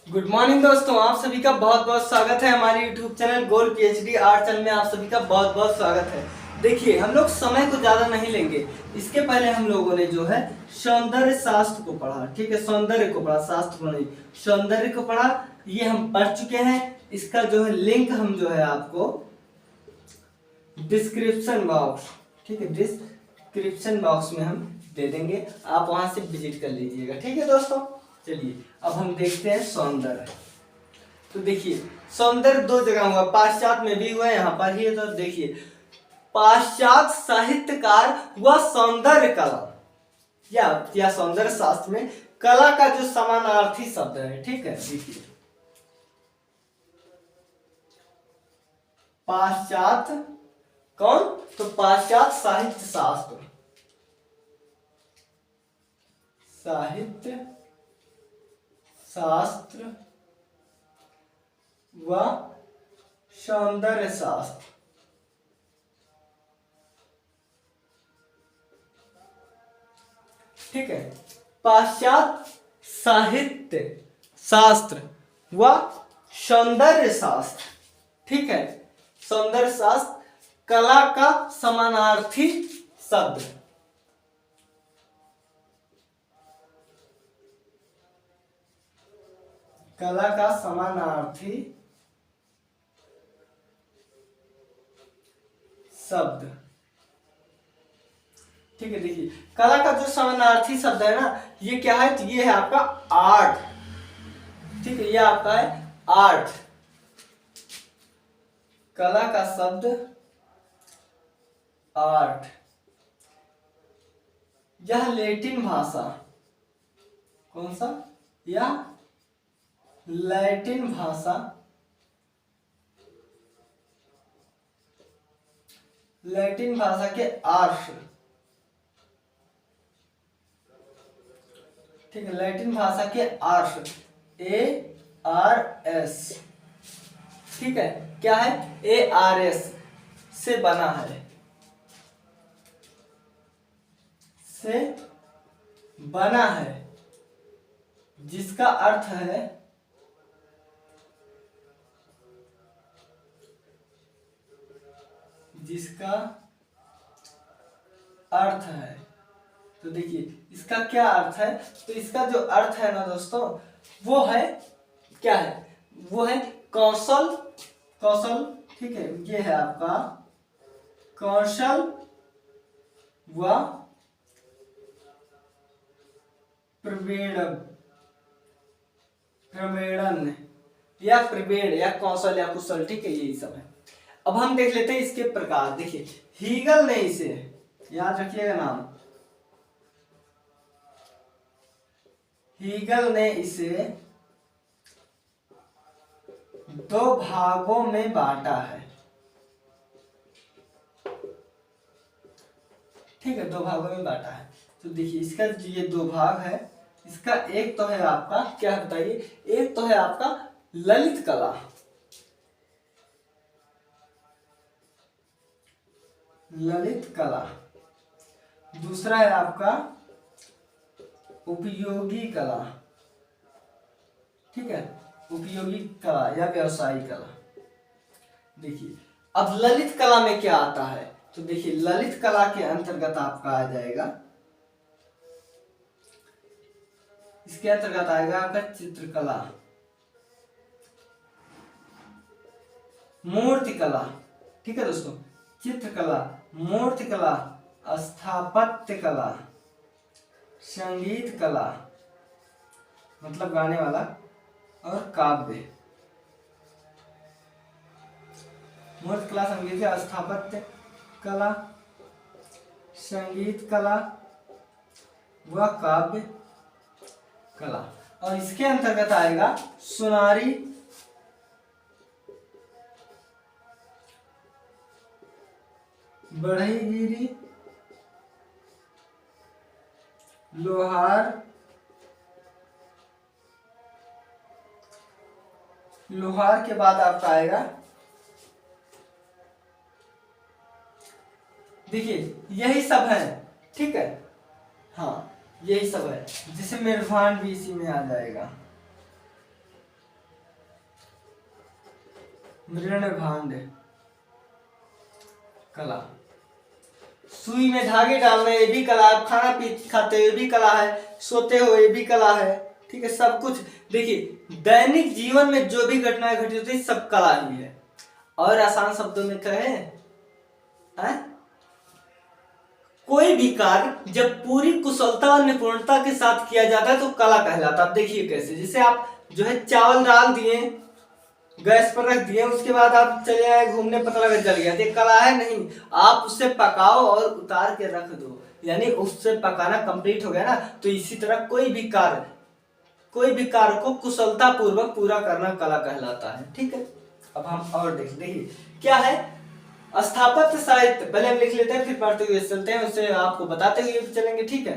Good morning दोस्तों, आप सभी का बहुत बहुत स्वागत है हमारे YouTube channel gold PhD art channel में। आप सभी का बहुत बहुत स्वागत है। देखिए, हम लोग समय को ज्यादा नहीं लेंगे। इसके पहले हम लोगों ने जो है सौंदर्य शास्त्र को पढ़ा, ठीक है, सौंदर्य को पढ़ा, शास्त्र को नहीं, सौंदर्य को पढ़ा। ये हम पढ़ चुके हैं। इसका जो है लिंक हम जो है आपको डिस्क्रिप्शन बॉक्स, ठीक है, डिस्क्रिप्शन बॉक्स में हम दे देंगे, आप वहां से विजिट कर लीजिएगा। ठीक है दोस्तों, चलिए अब हम देखते हैं सौंदर्य। तो देखिए, सौंदर्य दो जगह हुआ, पाश्चात्य में भी हुआ, यहाँ पर ही है। तो देखिए, पाश्चात्य साहित्यकार व सौंदर्य कला या सौंदर्य शास्त्र में कला का जो समानार्थी शब्द है, ठीक है। देखिए, पाश्चात्य कौन? तो पाश्चात्य साहित्य शास्त्र, साहित्य शास्त्र व सौंदर्य शास्त्र, ठीक है। पाश्चात्य साहित्य शास्त्र व सौंदर्य शास्त्र, ठीक है। सौंदर्य शास्त्र कला का समानार्थी शब्द, कला का समानार्थी शब्द, ठीक है। देखिए, कला का जो समानार्थी शब्द है ना, ये क्या है? तो ये है आपका आर्ट, ठीक है, ये आपका है आर्ट। कला का शब्द आर्ट, यह लैटिन भाषा, कौन सा? यह लैटिन भाषा, लैटिन भाषा के आर्स, ठीक है, लैटिन भाषा के आर्स, ARS, ठीक है। क्या है? ARS से बना है, से बना है, जिसका अर्थ है जिसका अर्थ है। तो देखिए, इसका क्या अर्थ है? तो इसका जो अर्थ है ना दोस्तों, वो है क्या है? वो है कौशल, कौशल, ठीक है। ये है आपका कौशल व प्रवीण, प्रवीणन या प्रवीण या कौशल या कुशल, ठीक है, यही सब है। अब हम देख लेते हैं इसके प्रकार। देखिए, हीगल ने इसे, याद रखिएगा नाम, हीगल ने इसे दो भागों में बांटा है, ठीक है, दो भागों में बांटा है। तो देखिए, इसका ये दो भाग है। इसका एक तो है आपका क्या है बताइए? एक तो है आपका ललित कला, ललित कला। दूसरा है आपका उपयोगी कला, ठीक है, उपयोगी कला या व्यवसायिक कला। देखिए, अब ललित कला में क्या आता है? तो देखिए, ललित कला के अंतर्गत आपका आ जाएगा, इसके अंतर्गत आएगा आपका चित्रकला, मूर्तिकला, ठीक है दोस्तों, चित्रकला, मूर्तिकला, स्थापत्य कला, संगीत कला मतलब गाने वाला, और काव्य। मूर्तिकला, संगीत, स्थापत्य कला, संगीत कला व काव्य कला। और इसके अंतर्गत आएगा सुनारी, बढ़ईगिरी, लोहार, लोहार के बाद आपका आएगा, देखिए यही सब है, ठीक है, हाँ यही सब है, जिसे मेरुभान भी इसी में आ जाएगा। मृण भांड कला। सुई में धागे डालना ये भी कला है, खाना पी खाते हो ये भी कला है, सोते हो ये भी कला है। ठीक है, सब कुछ देखिए दैनिक जीवन में जो भी घटनाएं घटित होती है सब कला ही है। और आसान शब्दों में कहे कोई भी कार्य जब पूरी कुशलता और निपुणता के साथ किया जाता है तो कला कहलाता है। आप देखिए कैसे, जैसे आप जो है चावल डाल दिए, गैस पर रख दिए, उसके बाद आप चले आए घूमने, पता लगा जल गया, ये कला है नहीं। आप उससे पकाओ और उतार के रख दो, यानी उससे पकाना कंप्लीट हो गया ना। तो इसी तरह कोई भी कार्य को कुशलता पूर्वक पूरा करना कला कहलाता है। ठीक है, अब हम और देखिए क्या है स्थापत्य साहित्य। पहले हम लिख लेते हैं, फिर पढ़ते हुए चलते हैं, उससे आपको बताते हुए चलेंगे। ठीक है,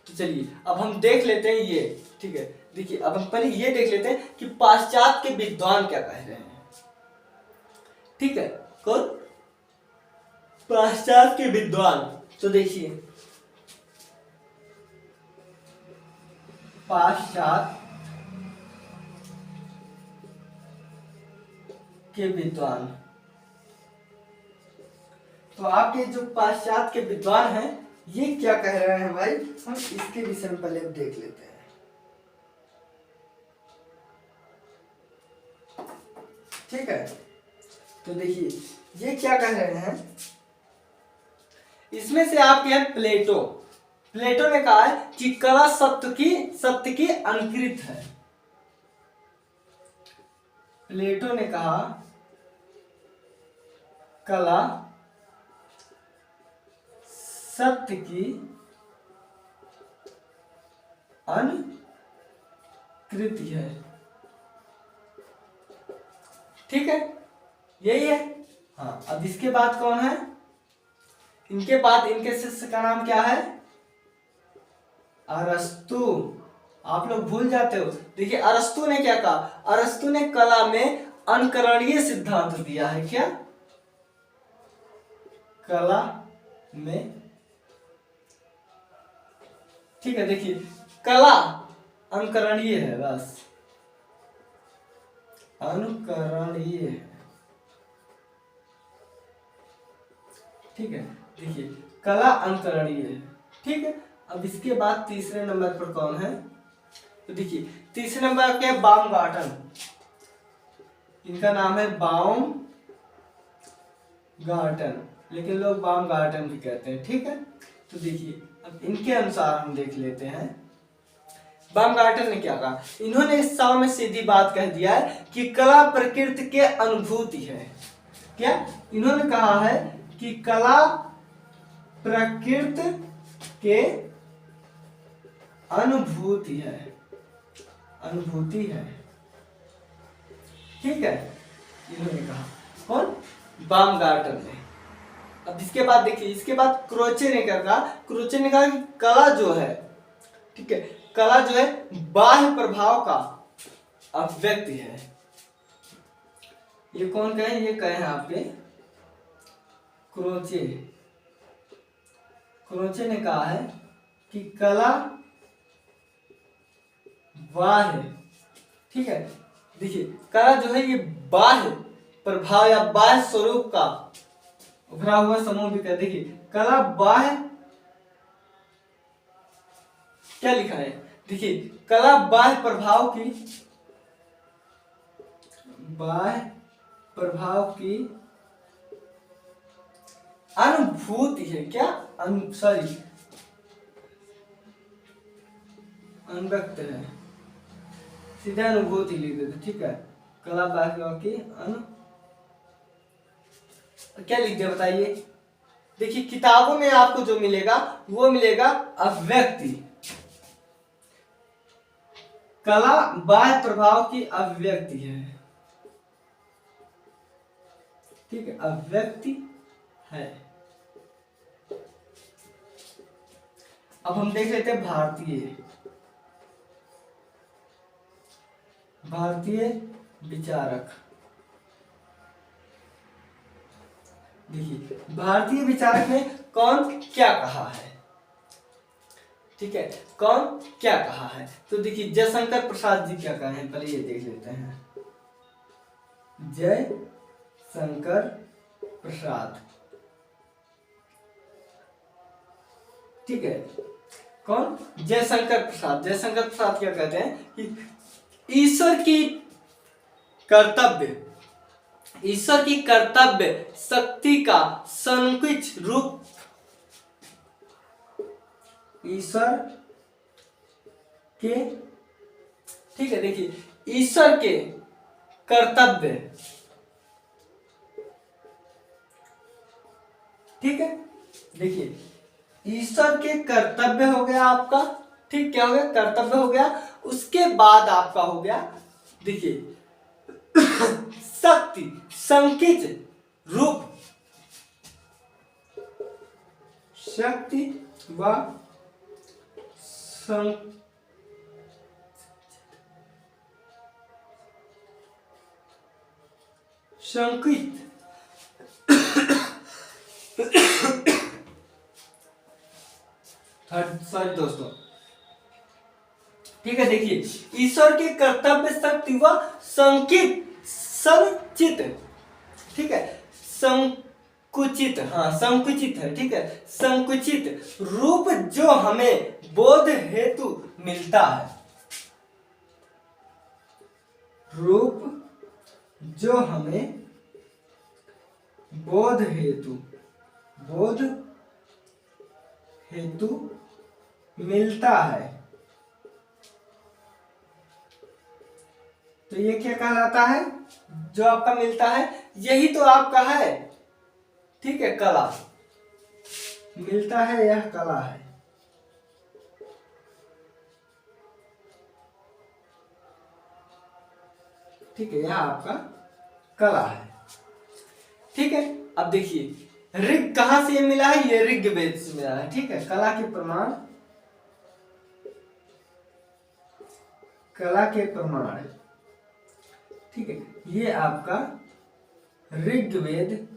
तो चलिए अब हम देख लेते हैं ये। ठीक है, देखिए अब हम पहले ये देख लेते हैं कि पाश्चात्य के विद्वान क्या कह रहे हैं। ठीक है, कौन? पाश्चात्य के विद्वान। तो देखिए पाश्चात्य के विद्वान, तो आपके जो पाश्चात्य के विद्वान हैं ये क्या कह रहे हैं भाई, हम इसके विषय में पहले देख लेते हैं। ठीक है, तो देखिए ये क्या कह रहे हैं, इसमें से आपके हैं प्लेटो ने कहा है कि कला सत्य की अनुकृत है। प्लेटो ने कहा कला सत्य की अनुकृति है। ठीक है, यही है। हाँ, अब इसके बाद कौन है, इनके बाद इनके शिष्य का नाम क्या है, अरस्तु। आप लोग भूल जाते हो। देखिए अरस्तु ने क्या कहा, अरस्तु ने कला में अनुकरणीय सिद्धांत दिया है। क्या? कला में, ठीक है, देखिए कला अनुकरणीय है, बस अनुकरणीय है। ठीक है, देखिए कला अनुकरणीय है। ठीक है, अब इसके बाद तीसरे नंबर पर कौन है, तो देखिए तीसरे नंबर पे बाउमगार्टन। इनका नाम है बाउमगार्टन, लेकिन लोग बाउमगार्टन भी कहते हैं। ठीक है, तो देखिए अब इनके अनुसार हम देख लेते हैं बाउमगार्टन ने क्या कहा। इन्होंने इस साव में सीधी बात कह दिया है कि कला प्रकृति के अनुभूति है। क्या? इन्होंने कहा है कि कला प्रकृति के अनुभूति है। ठीक है, इन्होंने कहा, कौन? बाउमगार्टन ने। अब इसके बाद देखिए, इसके बाद क्रोचे ने क्या कहा, क्रोचे ने कहा कि कला जो है, ठीक है, कला जो है बाह्य प्रभाव का अभिव्यक्ति है। ये कौन कहे, ये कहे हैं आपके क्रोचे ने कहा है कि कला बाह्य, ठीक है, देखिए कला जो है ये बाह्य प्रभाव या बाह्य स्वरूप का उभरा हुआ समूह भी कहते। देखिए कला बाह्य, क्या लिखा है, देखिए कला बाह्य प्रभाव की अनुभूति है। क्या? अनुभक्त है, सीधा अनुभूति लिख देते। ठीक है, कला बाह्य प्रभाव की क्या लिख दिया बताइए। देखिए किताबों में आपको जो मिलेगा वो मिलेगा अभिव्यक्ति, कला बाह्य प्रभाव की अभिव्यक्ति है। ठीक है, अभिव्यक्ति है। अब हम देख लेते हैं भारतीय विचारक। देखिए भारतीय विचारक ने कौन क्या कहा है। ठीक है, कौन क्या कहा है, तो देखिए जयशंकर प्रसाद जी क्या कहे हैं, पहले ये देख लेते हैं। जयशंकर शंकर प्रसाद। ठीक है, कौन? जयशंकर प्रसाद। जयशंकर प्रसाद क्या कहते हैं कि ईश्वर की कर्तव्य शक्ति का संकुचित रूप, ईश्वर के, ठीक है, देखिए, ईश्वर के कर्तव्य, ठीक है, देखिए, ईश्वर के कर्तव्य हो गया आपका, ठीक, क्या हो गया? कर्तव्य हो गया। उसके बाद आपका हो गया, देखिए, शक्ति संकित रूप, शक्ति व संकित, सॉरी दोस्तों, ठीक है, देखिए, ईश्वर के कर्तव्य शक्ति व संचित, ठीक है, संकुचित, हाँ संकुचित है, ठीक है, संकुचित रूप जो हमें बोध हेतु मिलता है, रूप जो हमें बोध हेतु मिलता है, तो ये क्या कहलाता है? जो आपका मिलता है, यही तो आपका है, ठीक है, कला मिलता है, यह कला है। ठीक है, यह आपका कला है। ठीक है, अब देखिए, ऋग कहां से मिला है? ये ऋग्वेद से मिला है। ठीक है, कला के प्रमाण, ठीक है, ये आपका ऋग्वेद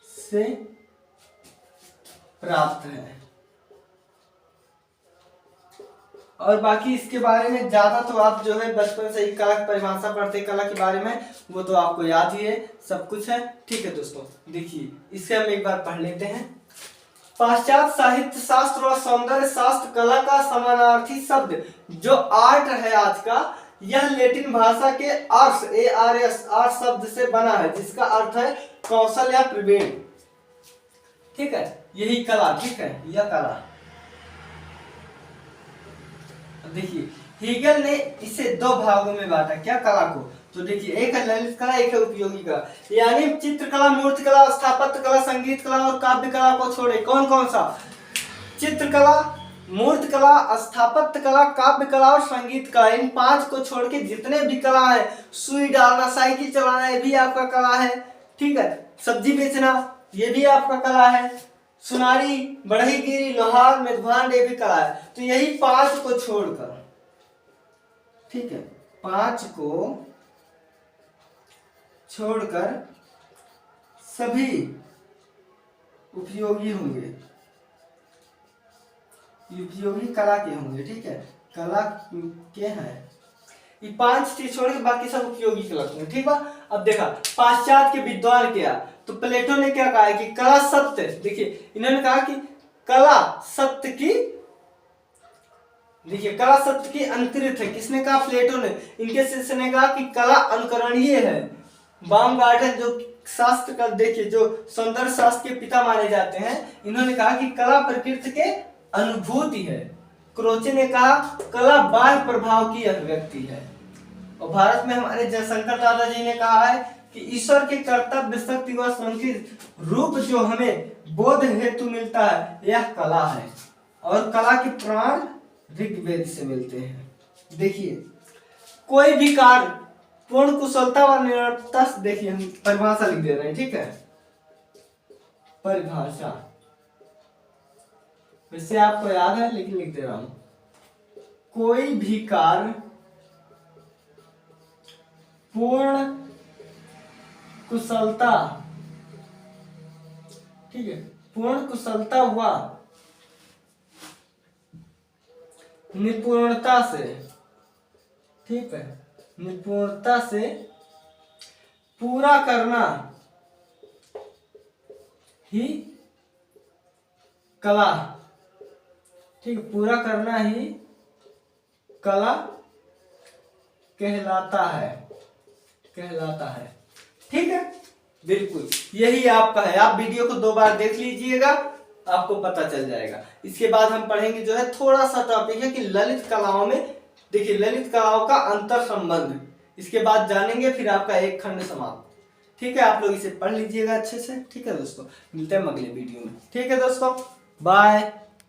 से प्राप्त है। और बाकी इसके बारे में ज्यादा तो आप जो है बचपन से ही कला की परिभाषा पढ़ते, कला के बारे में, वो तो आपको याद ही है, सब कुछ है। ठीक है दोस्तों, देखिए इसे हम एक बार पढ़ लेते हैं। पाश्चात्य साहित्य शास्त्र और सौंदर्य शास्त्र कला का समानार्थी शब्द जो आर्ट है आज का, यह लैटिन भाषा के आर्ट्स, ARS, आर्ट शब्द से बना है, जिसका अर्थ है कौशल या प्रवीण। ठीक है, यही कला, ठीक है, यह कला। देखिए, हीगल ने इसे दो भागों में बांटा, क्या कला को? तो देखिए, एक है ललित कला, एक है उपयोगी कला, यानी चित्रकला, मूर्ति कला, स्थापत्य कला, संगीत कला और काव्य कला को छोड़े कौन कौन सा? चित्रकला, मूर्ति कला, स्थापत्य कला, काव्य कला और संगीत कला, इन पांच को छोड़ के जितने भी कला है, सुई डालना, साइकिल चलाना, ये भी आपका कला है। ठीक है, सब्जी बेचना, ये भी आपका कला है। सुनारी, बढ़ईगिरी, लोहार, मेघभांड, ये भी कला है। तो यही पांच को छोड़कर, ठीक है, पांच को छोड़कर सभी उपयोगी होंगे, उपयोगी कला के होंगे। ठीक है, कला के हैं ये पांच चीज छोड़ के बाकी सब उपयोगी कला के। ठीक है, अब देखा पाश्चात्य के विद्वान क्या, तो प्लेटो ने क्या कहा है कि कला सत्य, देखिए इन्होंने कहा कि कला सत्य की, देखिए कला सत्य की अंतरित है। किसने कहा? प्लेटो ने। इनके शिष्य ने कहा कि कला अनुकरणीय है। बामगार्डन जो शास्त्र का, देखिए जो सौंदर्य शास्त्र के पिता माने जाते हैं, इन्होंने कहा कि कला प्रकृति के अनुभूति है। क्रोचे ने कहा कला बाह्य प्रभाव की अभिव्यक्ति है। और भारत में हमारे जयशंकर दादाजी ने कहा है कि ईश्वर के कर्तव्य शक्ति व संकीर्ण रूप जो हमें बोध हेतु मिलता है, यह कला है। और कला के प्रमाण ऋग्वेद से मिलते हैं। देखिए, कोई भी कार्य पूर्ण कुशलता व निरंतरता से, देखिए हम परिभाषा लिख दे रहे हैं। ठीक है, परिभाषा वैसे आपको याद है लेकिन लिख दे रहा हूं। कोई भी कार्य पूर्ण कुशलता, ठीक है, पूर्ण कुशलता व निपुणता से, ठीक है, निपुणता से पूरा करना ही कला, ठीक है, पूरा करना ही कला कहलाता है, कहलाता है। ठीक है, बिल्कुल यही आपका है। आप वीडियो को 2 बार देख लीजिएगा, आपको पता चल जाएगा। इसके बाद हम पढ़ेंगे जो है थोड़ा सा टॉपिक है कि ललित कलाओं में, देखिए ललित कलाओं का अंतर संबंध, इसके बाद जानेंगे, फिर आपका एक खंड समाप्त। ठीक है, आप लोग इसे पढ़ लीजिएगा अच्छे से। ठीक है दोस्तों, मिलते हैं अगले वीडियो में। ठीक है दोस्तों, बाय।